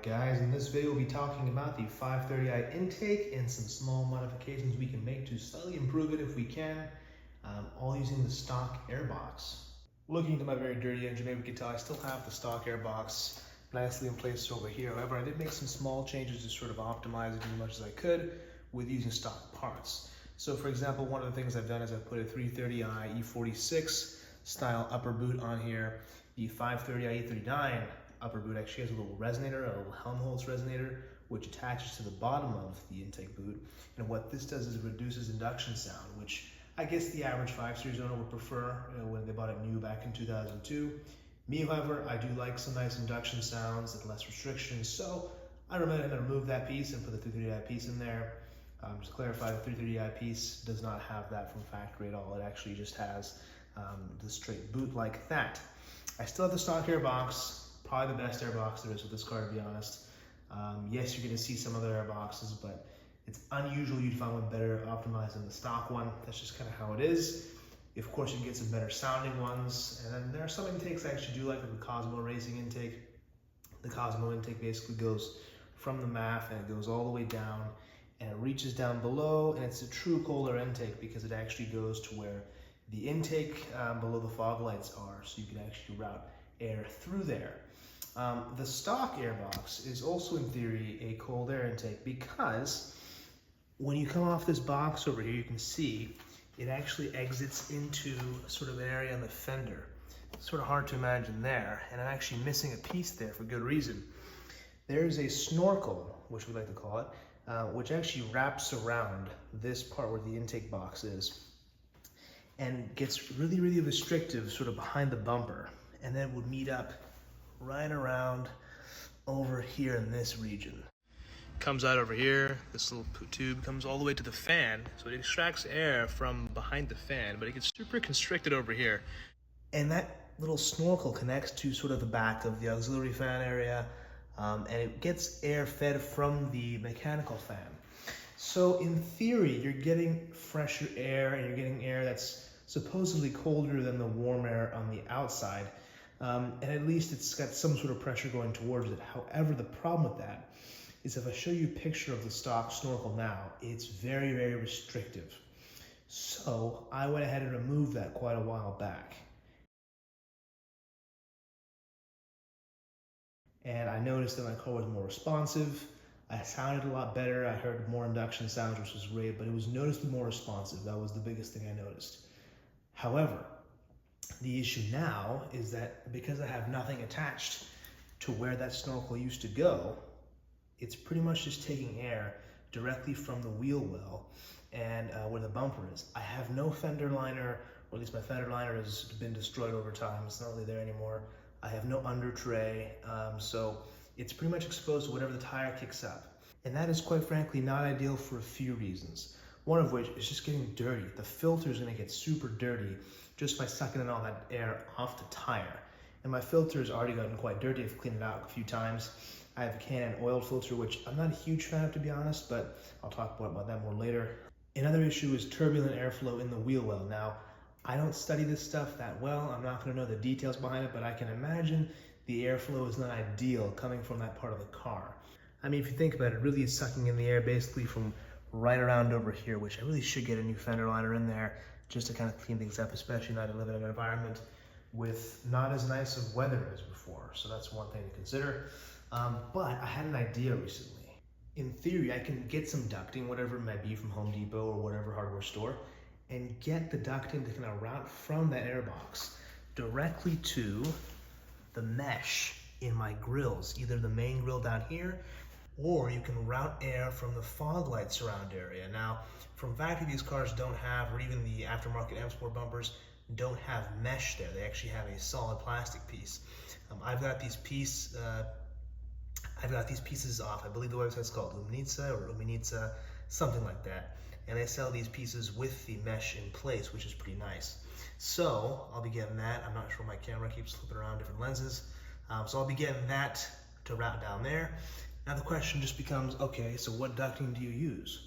Alright guys, in this video we'll be talking about the 530i intake and some small modifications we can make to slightly improve it if we can, all using the stock Airbox. Looking into my very dirty engine, maybe we can tell I still have the stock Airbox nicely in place over here. However, I did make some small changes to sort of optimize it as much as I could with using stock parts. So for example, one of the things I've done is I've put a 330i E46 style upper boot on here. The 530i E39 upper boot actually has a little resonator, a little Helmholtz resonator, which attaches to the bottom of the intake boot. And what this does is it reduces induction sound, which I guess the average 5 Series owner would prefer when they bought it new back in 2002. Me, however, I do like some nice induction sounds and less restrictions, so I recommend to remove that piece and put the 330i piece in there. Just to clarify, the 330i piece does not have that from factory at all. It actually just has the straight boot like that. I still have the stock Airbox. Probably the best Airbox there is with this car, to be honest. Yes, you're going to see some other Airboxes, but it's unusual you'd find one better optimized than the stock one. That's just kind of how it is. Of course, you can get some better sounding ones, and then there are some intakes I actually do like the Cosmo Racing intake. The Cosmo intake basically goes from the MAF and it goes all the way down, and it reaches down below, and it's a true Kohler intake because it actually goes to where the intake below the fog lights are, so you can actually route air through there. The stock Airbox is also in theory a cold air intake because when you come off this box over here, you can see it actually exits into sort of an area on the fender. It's sort of hard to imagine there, and I'm actually missing a piece there for good reason. There's a snorkel, which we like to call it, which actually wraps around this part where the intake box is and gets really, really restrictive sort of behind the bumper, and then would meet up right around over here in this region. Comes out over here, this little tube comes all the way to the fan, so it extracts air from behind the fan, but it gets super constricted over here. And that little snorkel connects to sort of the back of the auxiliary fan area, and it gets air fed from the mechanical fan. So in theory, you're getting fresher air, and you're getting air that's supposedly colder than the warm air on the outside. And at least it's got some sort of pressure going towards it. However, the problem with that is if I show you a picture of the stock snorkel now, it's very, very restrictive. So I went ahead and removed that quite a while back. And I noticed that my car was more responsive. I sounded a lot better. I heard more induction sounds, which was great, but it was noticeably more responsive. That was the biggest thing I noticed. However, the issue now is that because I have nothing attached to where that snorkel used to go, it's pretty much just taking air directly from the wheel well and where the bumper is. I have no fender liner, or at least my fender liner has been destroyed over time. It's not really there anymore. I have no under tray, so it's pretty much exposed to whatever the tire kicks up. And that is quite frankly not ideal for a few reasons. One of which is just getting dirty. The filter is going to get super dirty just by sucking in all that air off the tire. And my filter has already gotten quite dirty. I've cleaned it out a few times. I have a Canon oiled filter, which I'm not a huge fan of, to be honest, but I'll talk about that more later. Another issue is turbulent airflow in the wheel well. Now, I don't study this stuff that well. I'm not going to know the details behind it, but I can imagine the airflow is not ideal coming from that part of the car. I mean, if you think about it, it really is sucking in the air basically from right around over here, which I really should get a new fender liner in there just to kind of clean things up, especially now that I live in an environment with not as nice of weather as before. So that's one thing to consider. But I had an idea recently. In theory, I can get some ducting, whatever it might be, from Home Depot or whatever hardware store, and get the ducting to kind of route from that Airbox directly to the mesh in my grills, either the main grill down here, or you can route air from the fog light surround area. Now, from factory, these cars don't have, or even the aftermarket M Sport bumpers don't have mesh there. They actually have a solid plastic piece. I've got these pieces off. I believe the website's called Umnitsa or Uminitsa, something like that. And they sell these pieces with the mesh in place, which is pretty nice. So I'll be getting that. I'm not sure my camera keeps flipping around different lenses. So I'll be getting that to route down there. Now the question just becomes, okay, so what ducting do you use?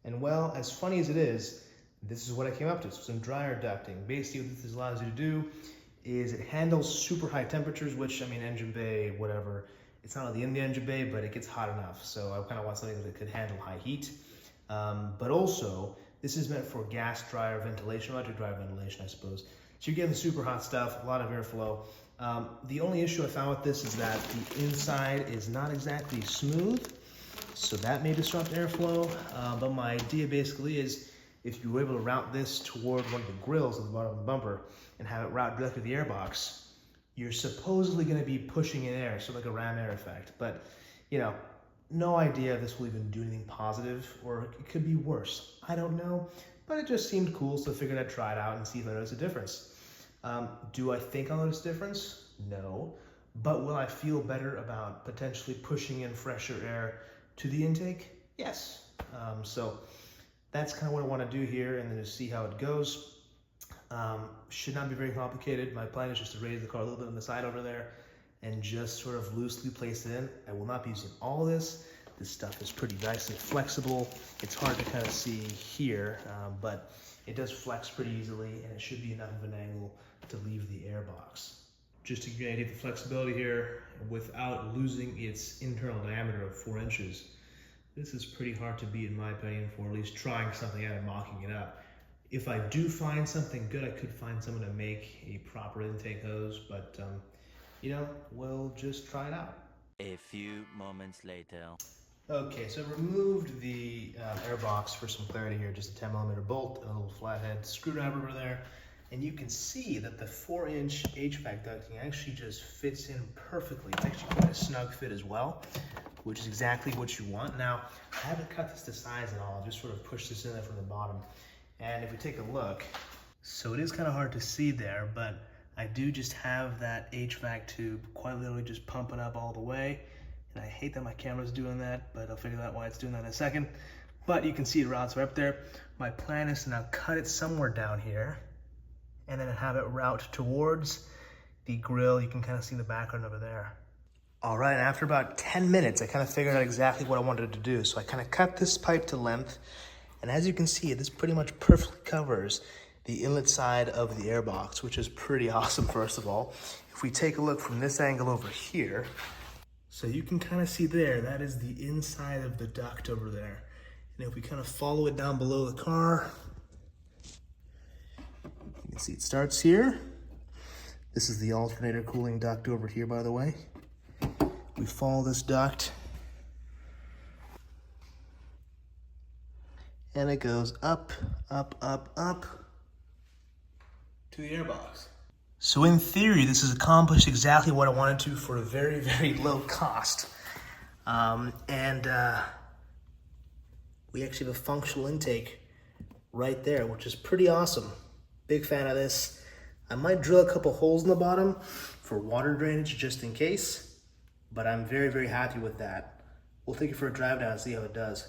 And well, as funny as it is, this is what I came up to, some dryer ducting. Basically what this allows you to do is it handles super high temperatures, which, I mean, engine bay, whatever, It's not really in the engine bay, but it gets hot enough. So I kind of want something that could handle high heat. But also, this is meant for gas dryer ventilation, electric dryer ventilation, I suppose. So you're getting the super hot stuff, a lot of airflow. The only issue I found with this is that the inside is not exactly smooth, so that may disrupt airflow. But my idea basically is if you were able to route this toward one of the grills at the bottom of the bumper and have it route directly to the airbox, you're supposedly going to be pushing in air, so like a ram air effect. But, you know, no idea if this will even do anything positive, or it could be worse. I don't know, but it just seemed cool, so I figured I'd try it out and see if I notice a difference. Do I think I'll notice a difference? No. But will I feel better about potentially pushing in fresher air to the intake? Yes. So that's kind of what I want to do here, and then just see how it goes. Should not be very complicated. My plan is just to raise the car a little bit on the side over there and just sort of loosely place it in. I will not be using all of this. This stuff is pretty nice and flexible. It's hard to kind of see here, but it does flex pretty easily, and it should be enough of an angle to leave the airbox. Just to give you an idea of the flexibility here, without losing its internal diameter of 4 inches, this is pretty hard to beat in my opinion for at least trying something out and mocking it up. If I do find something good, I could find someone to make a proper intake hose, but you know, we'll just try it out. A few moments later. Okay, so I removed the airbox for some clarity here, just a 10mm bolt and a little flathead screwdriver over there. And you can see that the 4-inch HVAC ducting actually just fits in perfectly. It's actually quite a snug fit as well, which is exactly what you want. Now, I haven't cut this to size at all. I'll just sort of push this in there from the bottom. And if we take a look, so it is kind of hard to see there, but I do just have that HVAC tube quite literally just pumping up all the way. And I hate that my camera's doing that, but I'll figure out why it's doing that in a second. But you can see it routes right up there. My plan is to now cut it somewhere down here and then have it route towards the grill. You can kind of see the background over there. All right, and after about 10 minutes, I kind of figured out exactly what I wanted to do. So I kind of cut this pipe to length, and as you can see, this pretty much perfectly covers the inlet side of the airbox, which is pretty awesome, first of all. If we take a look from this angle over here, so you can kind of see there, that is the inside of the duct over there. And if we kind of follow it down below the car, you can see it starts here. This is the alternator cooling duct over here, by the way. We follow this duct, and it goes up, up, up, up to the airbox. So in theory, this has accomplished exactly what I wanted to for a very, very low cost. We actually have a functional intake right there, which is pretty awesome. Big fan of this. I might drill a couple holes in the bottom for water drainage just in case, but I'm very, very happy with that. We'll take it for a drive down and see how it does.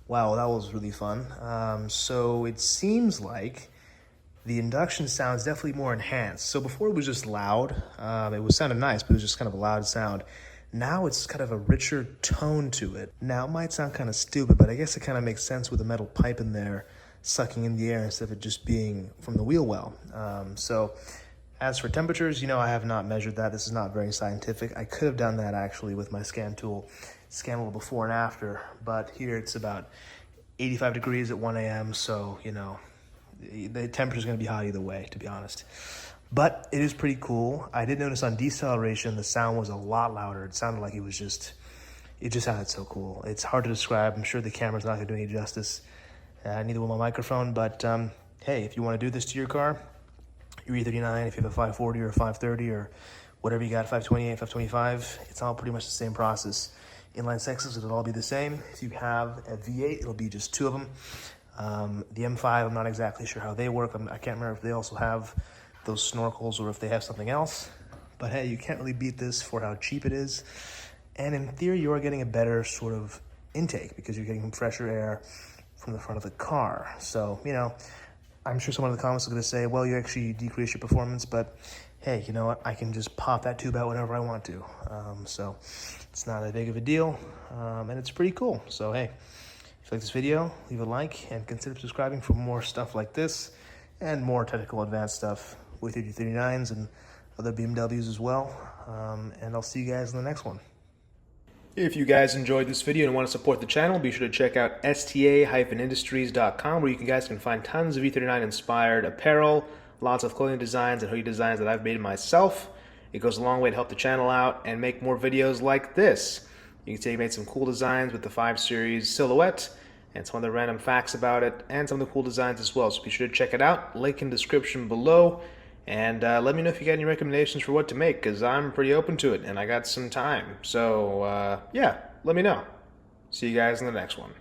Wow, that was really fun. So it seems like the induction sounds definitely more enhanced. So before it was just loud. It was sounded nice, but it was just kind of a loud sound. Now it's kind of a richer tone to it. Now it might sound kind of stupid, but I guess it kind of makes sense with the metal pipe in there sucking in the air instead of it just being from the wheel well. So as for temperatures, you know, I have not measured that. This is not very scientific. I could have done that actually with my scan tool, scan a little before and after, but here it's about 85 degrees at 1 a.m. So, you know, the temperature is going to be hot either way, to be honest. But it is pretty cool. I did notice on deceleration, the sound was a lot louder. It sounded like it just sounded so cool. It's hard to describe. I'm sure the camera's not going to do any justice. Neither will my microphone, but hey, if you want to do this to your car, your E39, if you have a 540 or a 530 or whatever you got, 528, 525, it's all pretty much the same process. Inline sixes, it'll all be the same. If you have a V8, it'll be just 2 of them. The M5, I'm not exactly sure how they work. I can't remember if they also have those snorkels or if they have something else. But hey, you can't really beat this for how cheap it is. And in theory, you are getting a better sort of intake because you're getting fresher air from the front of the car. So, you know, I'm sure someone in the comments is going to say, well, you actually decrease your performance, but hey, you know what? I can just pop that tube out whenever I want to. So it's not that big of a deal, and it's pretty cool. So hey, if you like this video, leave a like and consider subscribing for more stuff like this and more technical advanced stuff with your E39s and other BMWs as well. And I'll see you guys in the next one. If you guys enjoyed this video and want to support the channel, be sure to check out sta-industries.com, where you guys can find tons of E39 inspired apparel, lots of clothing designs and hoodie designs that I've made myself. It goes a long way to help the channel out and make more videos like this. You can see I made some cool designs with the 5 Series silhouette and some of the random facts about it and some of the cool designs as well. So be sure to check it out. Link in the description below. And let me know if you got any recommendations for what to make, because I'm pretty open to it and I got some time. So yeah, let me know. See you guys in the next one.